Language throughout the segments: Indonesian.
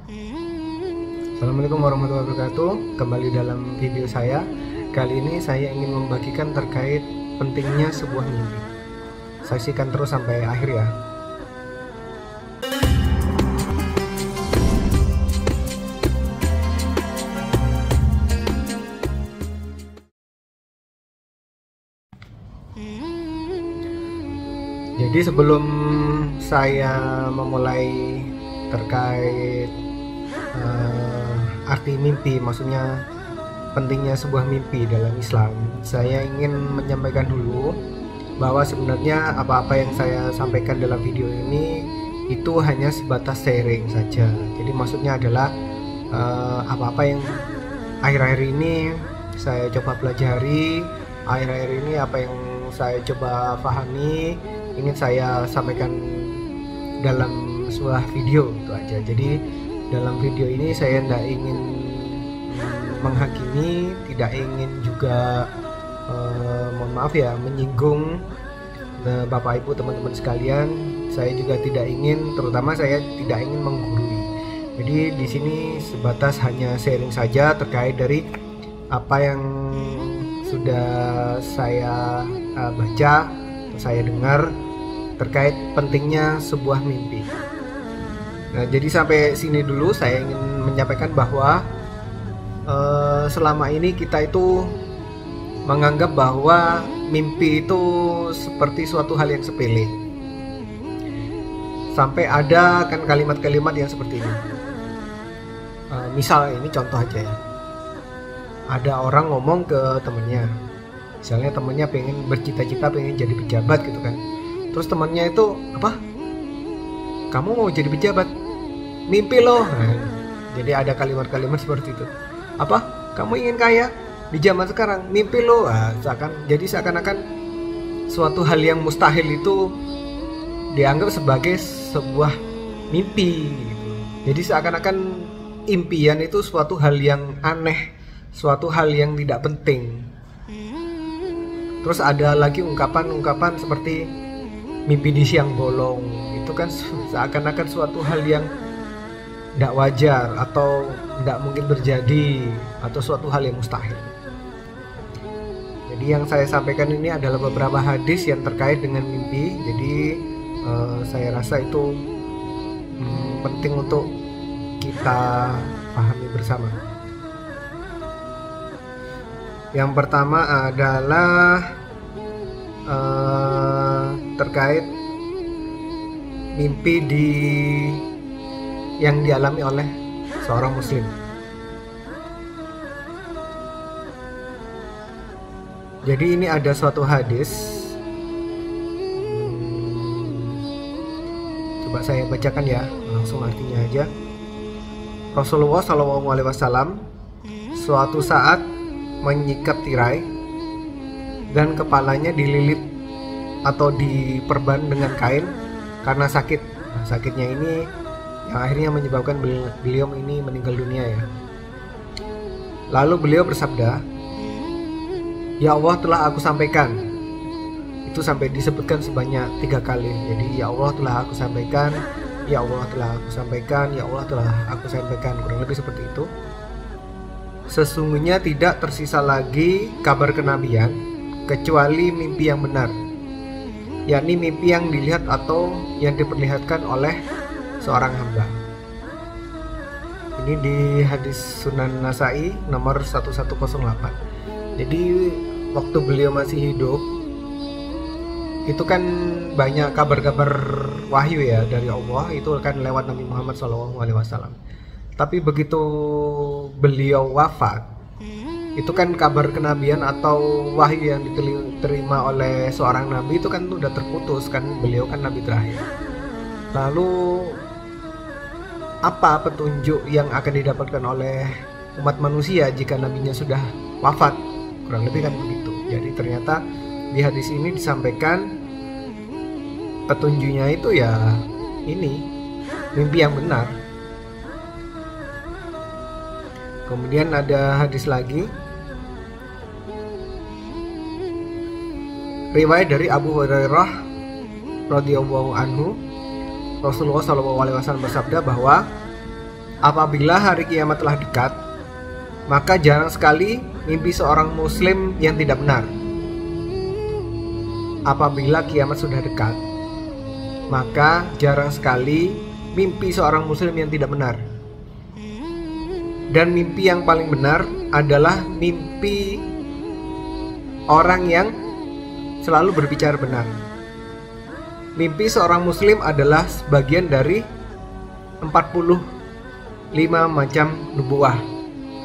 Assalamualaikum warahmatullahi wabarakatuh. Kembali dalam video saya. Kali ini saya ingin membagikan terkait pentingnya sebuah mimpi. Saksikan terus sampai akhir ya. Jadi sebelum saya memulai terkait arti mimpi, maksudnya pentingnya sebuah mimpi dalam Islam, saya ingin menyampaikan dulu bahwa sebenarnya apa-apa yang saya sampaikan dalam video ini itu hanya sebatas sharing saja. Jadi maksudnya adalah apa-apa yang akhir-akhir ini saya coba pelajari, akhir-akhir ini apa yang saya coba pahami, ingin saya sampaikan dalam sebuah video, itu aja. Jadi dalam video ini saya tidak ingin menghakimi, tidak ingin juga mohon maaf ya, menyinggung Bapak Ibu teman-teman sekalian. Saya juga tidak ingin, terutama saya tidak ingin menggurui. Jadi di sini sebatas hanya sharing saja terkait dari apa yang sudah saya baca, saya dengar terkait pentingnya sebuah mimpi. Nah, jadi sampai sini dulu saya ingin menyampaikan bahwa selama ini kita itu menganggap bahwa mimpi itu seperti suatu hal yang sepele. Sampai ada kan kalimat-kalimat yang seperti ini. Misal ini contoh aja ya. Ada orang ngomong ke temennya, misalnya temennya pengen bercita-cita pengen jadi pejabat gitu kan. Terus temannya itu apa? Kamu mau jadi pejabat? Mimpi loh. Nah, jadi ada kalimat-kalimat seperti itu. Apa? Kamu ingin kaya? Di zaman sekarang mimpi loh. Nah, seakan-akan suatu hal yang mustahil itu dianggap sebagai sebuah mimpi gitu. Jadi seakan-akan impian itu suatu hal yang aneh, suatu hal yang tidak penting. Terus ada lagi ungkapan-ungkapan seperti mimpi di siang bolong. Itu kan seakan-akan suatu hal yang tidak wajar atau tidak mungkin terjadi, atau suatu hal yang mustahil. Jadi yang saya sampaikan ini adalah beberapa hadis yang terkait dengan mimpi. Jadi saya rasa itu penting untuk kita pahami bersama. Yang pertama adalah terkait mimpi yang dialami oleh seorang muslim. Jadi ini ada suatu hadis, coba saya bacakan ya, langsung artinya aja. Rasulullah SAW suatu saat menyikat tirai dan kepalanya dililit atau diperban dengan kain karena sakit. Nah, sakitnya ini yang akhirnya menyebabkan beliau ini meninggal dunia ya. Lalu beliau bersabda, "Ya Allah, telah aku sampaikan." Itu sampai disebutkan sebanyak 3 kali. Jadi ya Allah telah aku sampaikan, ya Allah telah aku sampaikan, ya Allah telah aku sampaikan, kurang lebih seperti itu. Sesungguhnya tidak tersisa lagi kabar kenabian kecuali mimpi yang benar, yakni mimpi yang dilihat atau yang diperlihatkan oleh seorang hamba. Ini di hadis Sunan Nasai nomor 1108. Jadi waktu beliau masih hidup itu kan banyak kabar-kabar wahyu ya dari Allah, itu kan lewat Nabi Muhammad SAW. Tapi begitu beliau wafat, itu kan kabar kenabian atau wahyu yang diterima oleh seorang nabi itu kan udah terputus kan, beliau kan nabi terakhir. Lalu apa petunjuk yang akan didapatkan oleh umat manusia jika nabinya sudah wafat? Kurang lebih kan begitu. Jadi ternyata di hadis ini disampaikan petunjuknya itu ya ini mimpi yang benar. Kemudian ada hadis lagi, riwayat dari Abu Hurairah radhiyallahu anhu, Rasulullah SAW bersabda bahwa apabila hari kiamat telah dekat, maka jarang sekali mimpi seorang muslim yang tidak benar. Apabila kiamat sudah dekat, maka jarang sekali mimpi seorang muslim yang tidak benar. Dan mimpi yang paling benar adalah mimpi orang yang selalu berbicara benar. Mimpi seorang muslim adalah sebagian dari 45 macam nubuah.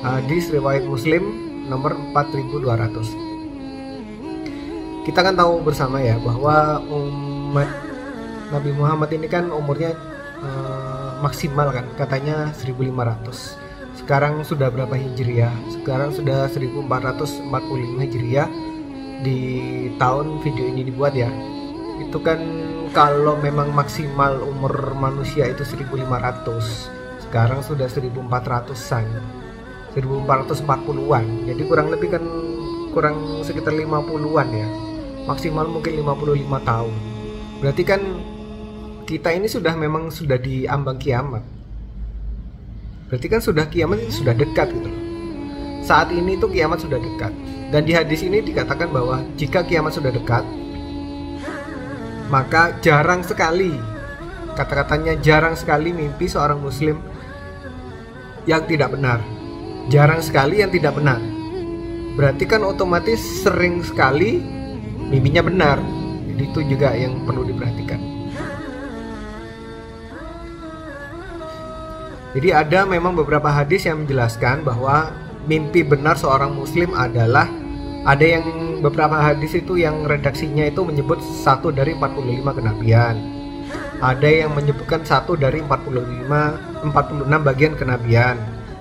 Hadis riwayat Muslim nomor 4200. Kita kan tahu bersama ya bahwa umat Nabi Muhammad ini kan umurnya maksimal kan, katanya 1500. Sekarang sudah berapa Hijriah? Sekarang sudah 1445 Hijriah di tahun video ini dibuat ya. Itu kan kalau memang maksimal umur manusia itu 1500, sekarang sudah 1400-an, 1440-an. Jadi kurang lebih kan kurang sekitar 50-an ya. Maksimal mungkin 55 tahun. Berarti kan kita ini memang sudah di ambang kiamat. Berarti kan sudah kiamat sudah dekat gitu loh. Saat ini tuh kiamat sudah dekat. Dan di hadis ini dikatakan bahwa jika kiamat sudah dekat, maka jarang sekali, kata-katanya jarang sekali mimpi seorang muslim yang tidak benar. Jarang sekali yang tidak benar. Berarti kan otomatis sering sekali mimpinya benar. Jadi itu juga yang perlu diperhatikan. Jadi ada memang beberapa hadis yang menjelaskan bahwa mimpi benar seorang muslim adalah, ada yang beberapa hadis itu yang redaksinya itu menyebut 1 dari 45 kenabian. Ada yang menyebutkan 1 dari 46 bagian kenabian.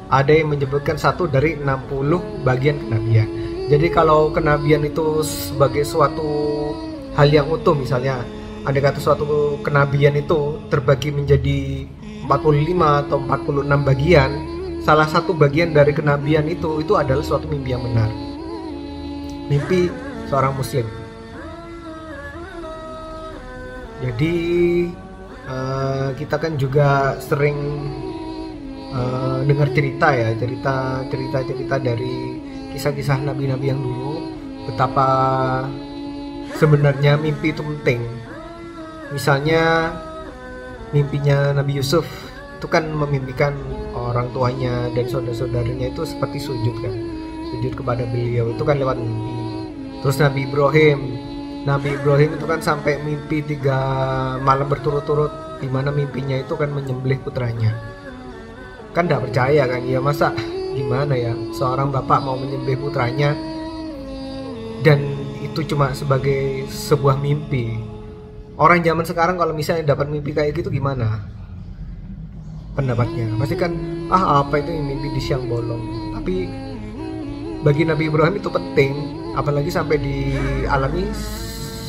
Ada yang menyebutkan 1 dari 60 bagian kenabian. Jadi kalau kenabian itu sebagai suatu hal yang utuh, misalnya ada kata suatu kenabian itu terbagi menjadi 45 atau 46 bagian, salah satu bagian dari kenabian itu adalah suatu mimpi yang benar. Mimpi seorang muslim. Jadi kita kan juga sering dengar cerita dari kisah-kisah nabi-nabi yang dulu, betapa sebenarnya mimpi itu penting. Misalnya mimpinya Nabi Yusuf itu kan memimpikan orang tuanya dan saudara-saudaranya itu seperti sujud kepada beliau, itu kan lewat mimpi. Terus Nabi Ibrahim itu kan sampai mimpi 3 malam berturut-turut, di mana mimpinya itu kan menyembelih putranya. Kan tidak percaya kan, ya masa gimana ya seorang bapak mau menyembelih putranya, dan itu cuma sebagai sebuah mimpi. Orang zaman sekarang kalau misalnya dapat mimpi kayak gitu gimana pendapatnya? Pasti kan apa itu yang mimpi di siang bolong. Tapi bagi Nabi Ibrahim itu penting, apalagi sampai dialami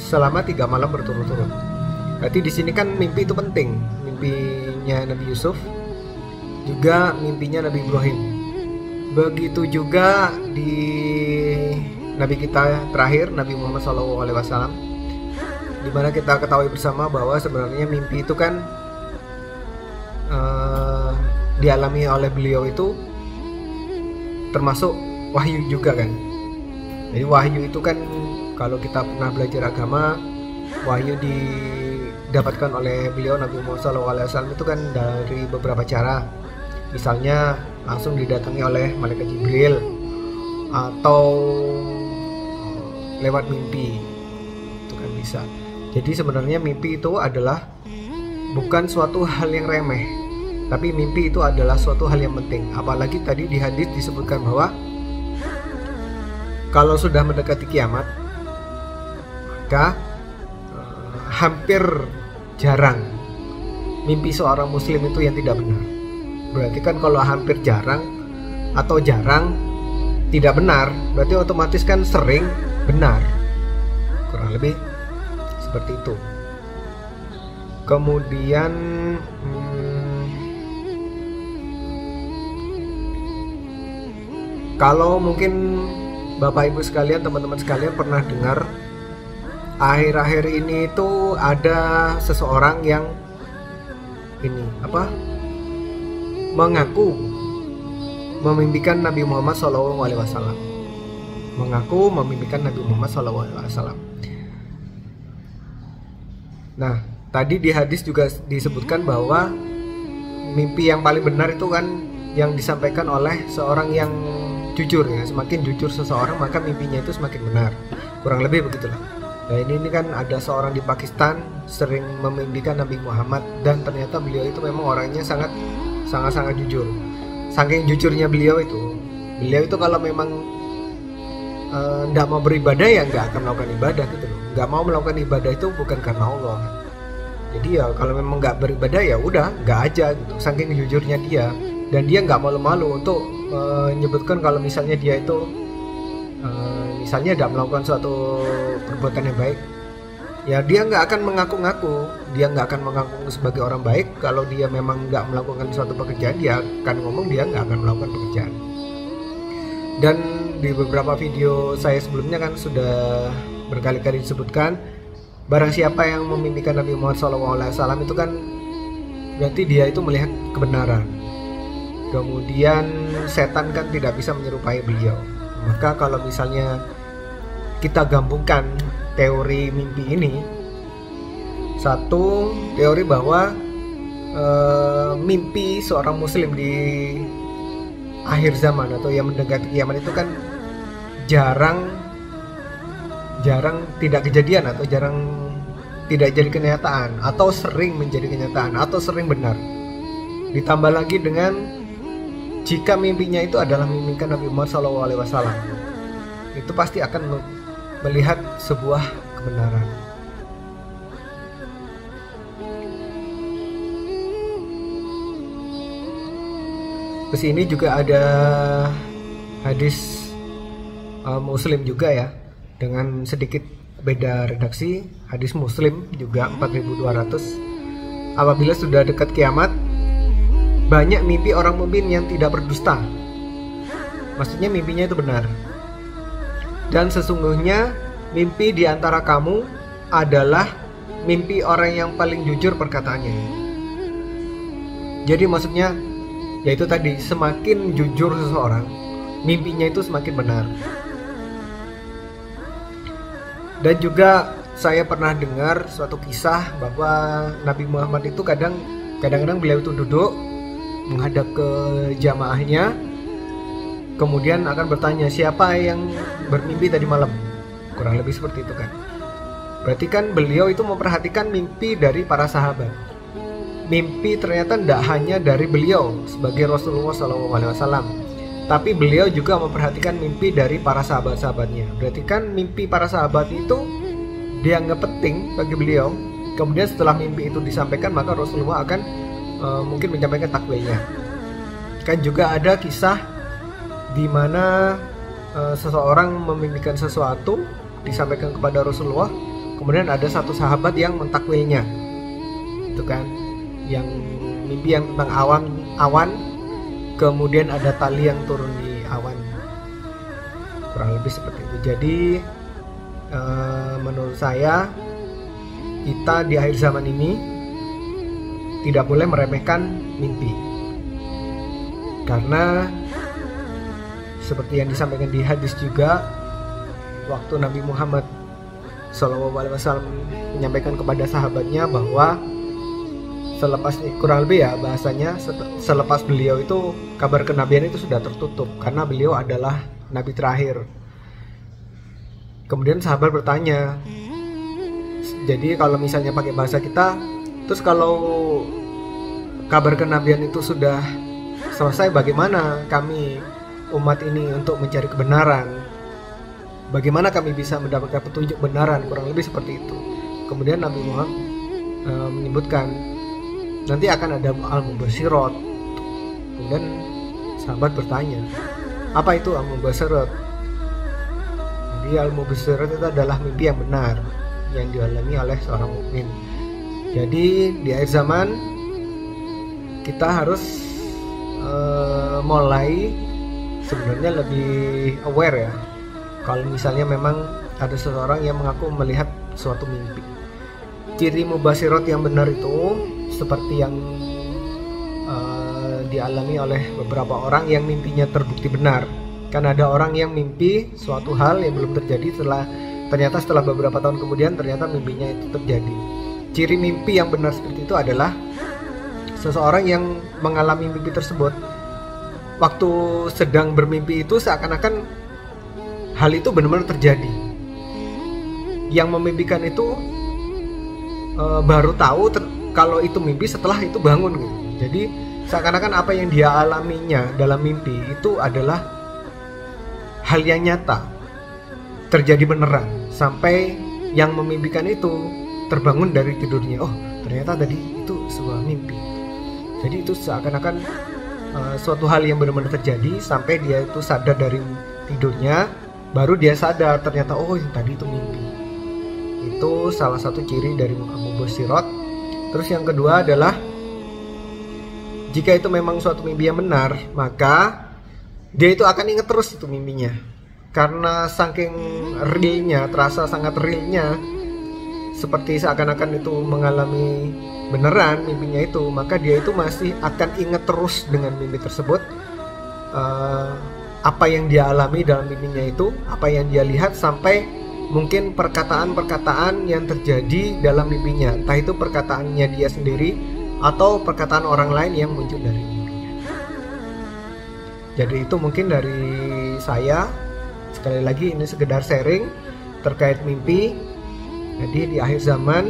selama 3 malam berturut-turut. Berarti di sini kan mimpi itu penting. Mimpinya Nabi Yusuf, juga mimpinya Nabi Ibrahim. Begitu juga di Nabi kita terakhir, Nabi Muhammad SAW, di mana kita ketahui bersama bahwa sebenarnya mimpi itu kan dialami oleh beliau itu termasuk wahyu juga kan. Jadi wahyu itu kan kalau kita pernah belajar agama, wahyu didapatkan oleh beliau Nabi Muhammad SAW itu kan dari beberapa cara. Misalnya langsung didatangi oleh malaikat Jibril, atau lewat mimpi, itu kan bisa. Jadi sebenarnya mimpi itu adalah bukan suatu hal yang remeh, tapi mimpi itu adalah suatu hal yang penting. Apalagi tadi di hadis disebutkan bahwa kalau sudah mendekati kiamat, maka hampir jarang mimpi seorang muslim itu yang tidak benar. Berarti kan kalau hampir jarang atau jarang tidak benar, berarti otomatis kan sering benar. Kurang lebih seperti itu. Kemudian kalau mungkin Bapak Ibu sekalian, teman-teman sekalian pernah dengar akhir-akhir ini itu ada seseorang yang mengaku memimpikan Nabi Muhammad SAW. Mengaku memimpikan Nabi Muhammad SAW. Nah, tadi di hadis juga disebutkan bahwa mimpi yang paling benar itu kan yang disampaikan oleh seorang yang jujur ya. Semakin jujur seseorang maka mimpinya itu semakin benar. Kurang lebih begitulah. Nah, ini kan ada seorang di Pakistan sering memimpikan Nabi Muhammad, dan ternyata beliau itu memang orangnya sangat jujur. Saking jujurnya beliau itu kalau memang nggak mau beribadah ya nggak akan melakukan ibadah gitu loh. Nggak mau melakukan ibadah itu bukan karena Allah. Jadi ya kalau memang nggak beribadah ya udah nggak aja gitu. Saking jujurnya dia, dan dia nggak malu-malu untuk menyebutkan kalau misalnya dia itu misalnya tidak melakukan suatu perbuatan yang baik, ya dia nggak akan mengaku-ngaku, dia nggak akan mengaku sebagai orang baik. Kalau dia memang nggak melakukan suatu pekerjaan, dia akan ngomong dia nggak akan melakukan pekerjaan. Dan di beberapa video saya sebelumnya kan sudah berkali-kali disebutkan, barang siapa yang memimpikan Nabi Muhammad SAW itu kan berarti dia itu melihat kebenaran. Kemudian setan kan tidak bisa menyerupai beliau. Maka kalau misalnya kita gabungkan teori mimpi ini, satu teori bahwa mimpi seorang muslim di akhir zaman atau yang mendekati kiamat itu kan jarang tidak kejadian, atau jarang tidak jadi kenyataan, atau sering menjadi kenyataan, atau sering benar. Ditambah lagi dengan jika mimpinya itu adalah mimpikan Nabi Muhammad SAW, itu pasti akan melihat sebuah kebenaran. Terus ini juga ada hadis Muslim juga ya, dengan sedikit beda redaksi. Hadis Muslim juga 4200. Apabila sudah dekat kiamat, banyak mimpi orang mukmin yang tidak berdusta. Maksudnya mimpinya itu benar. Dan sesungguhnya mimpi di antara kamu adalah mimpi orang yang paling jujur perkataannya. Jadi maksudnya yaitu tadi, semakin jujur seseorang, mimpinya itu semakin benar. Dan juga saya pernah dengar suatu kisah bahwa Nabi Muhammad itu kadang-kadang beliau itu duduk menghadap ke jamaahnya, kemudian akan bertanya, siapa yang bermimpi tadi malam? Kurang lebih seperti itu kan. Berarti kan beliau itu memperhatikan mimpi dari para sahabat. Mimpi ternyata tidak hanya dari beliau sebagai Rasulullah SAW, tapi beliau juga memperhatikan mimpi dari para sahabat-sahabatnya. Berarti kan mimpi para sahabat itu dianggap penting bagi beliau. Kemudian setelah mimpi itu disampaikan, maka Rasulullah akan mungkin menyampaikan takwilnya. Kan juga ada kisah di mana seseorang memimpikan sesuatu disampaikan kepada Rasulullah, kemudian ada satu sahabat yang mentakwilnya, itu kan, yang mimpi yang tentang awan, kemudian ada tali yang turun di awan, kurang lebih seperti itu. Jadi menurut saya, kita di akhir zaman ini tidak boleh meremehkan mimpi, karena seperti yang disampaikan di hadis juga, waktu Nabi Muhammad SAW menyampaikan kepada sahabatnya bahwa selepas, kurang lebih ya bahasanya, selepas beliau itu kabar kenabian itu sudah tertutup karena beliau adalah nabi terakhir. Kemudian sahabat bertanya, jadi kalau misalnya pakai bahasa kita, terus kalau kabar kenabian itu sudah selesai, bagaimana kami umat ini untuk mencari kebenaran? Bagaimana kami bisa mendapatkan petunjuk kebenaran? Kurang lebih seperti itu. Kemudian Nabi Muhammad menyebutkan nanti akan ada al-mubasyirat. Kemudian sahabat bertanya, apa itu al-mubasyirat? Jadi al-mubasyirat itu adalah mimpi yang benar yang dialami oleh seorang mukmin. Jadi di akhir zaman kita harus mulai sebenarnya lebih aware ya, kalau misalnya memang ada seseorang yang mengaku melihat suatu mimpi. Ciri mubasyirat yang benar itu seperti yang dialami oleh beberapa orang yang mimpinya terbukti benar. Kan ada orang yang mimpi suatu hal yang belum terjadi, ternyata setelah beberapa tahun kemudian ternyata mimpinya itu terjadi. Ciri mimpi yang benar seperti itu adalah seseorang yang mengalami mimpi tersebut, waktu sedang bermimpi itu seakan-akan hal itu benar-benar terjadi. Yang memimpikan itu baru tahu kalau itu mimpi setelah itu bangun gitu. Jadi seakan-akan apa yang dia alaminya dalam mimpi itu adalah hal yang nyata, terjadi beneran, sampai yang memimpikan itu terbangun dari tidurnya. Oh, ternyata tadi itu sebuah mimpi. Jadi itu seakan-akan suatu hal yang benar-benar terjadi sampai dia itu sadar dari tidurnya, baru dia sadar ternyata oh tadi itu mimpi. Itu salah satu ciri dari mubasyirat. Terus yang kedua adalah jika itu memang suatu mimpi yang benar, maka dia itu akan ingat terus itu mimpinya. Karena saking realnya, terasa sangat realnya, seperti seakan-akan itu mengalami beneran mimpinya itu, maka dia itu masih akan ingat terus dengan mimpi tersebut. Apa yang dia alami dalam mimpinya itu, apa yang dia lihat, sampai mungkin perkataan-perkataan yang terjadi dalam mimpinya, entah itu perkataannya dia sendiri atau perkataan orang lain yang muncul dari mimpinya. Jadi itu mungkin dari saya. Sekali lagi ini sekedar sharing terkait mimpi. Jadi di akhir zaman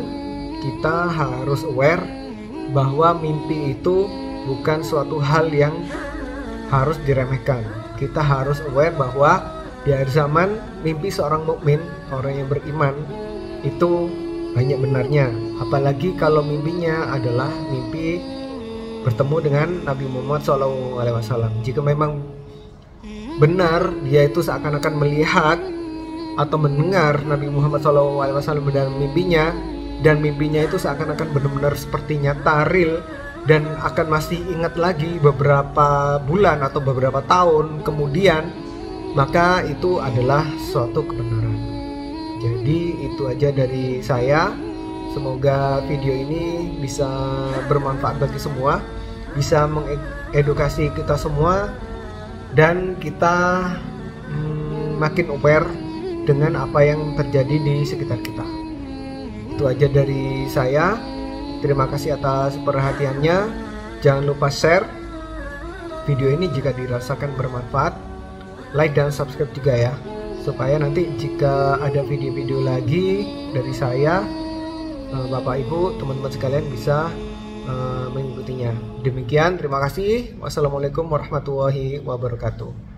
kita harus aware bahwa mimpi itu bukan suatu hal yang harus diremehkan. Kita harus aware bahwa di akhir zaman mimpi seorang mukmin, orang yang beriman, itu banyak benarnya. Apalagi kalau mimpinya adalah mimpi bertemu dengan Nabi Muhammad SAW. Jika memang benar dia itu seakan-akan melihat atau mendengar Nabi Muhammad SAW dalam mimpinya, dan mimpinya itu seakan-akan benar-benar seperti nyata, real, dan akan masih ingat lagi beberapa bulan atau beberapa tahun kemudian, maka itu adalah suatu kebenaran. Jadi itu aja dari saya. Semoga video ini bisa bermanfaat bagi semua, bisa mengedukasi kita semua, dan kita makin aware dengan apa yang terjadi di sekitar kita. Itu aja dari saya. Terima kasih atas perhatiannya. Jangan lupa share video ini jika dirasakan bermanfaat. Like dan subscribe juga ya, supaya nanti jika ada video-video lagi dari saya, Bapak Ibu, teman-teman sekalian bisa mengikutinya. Demikian, terima kasih. Wassalamualaikum warahmatullahi wabarakatuh.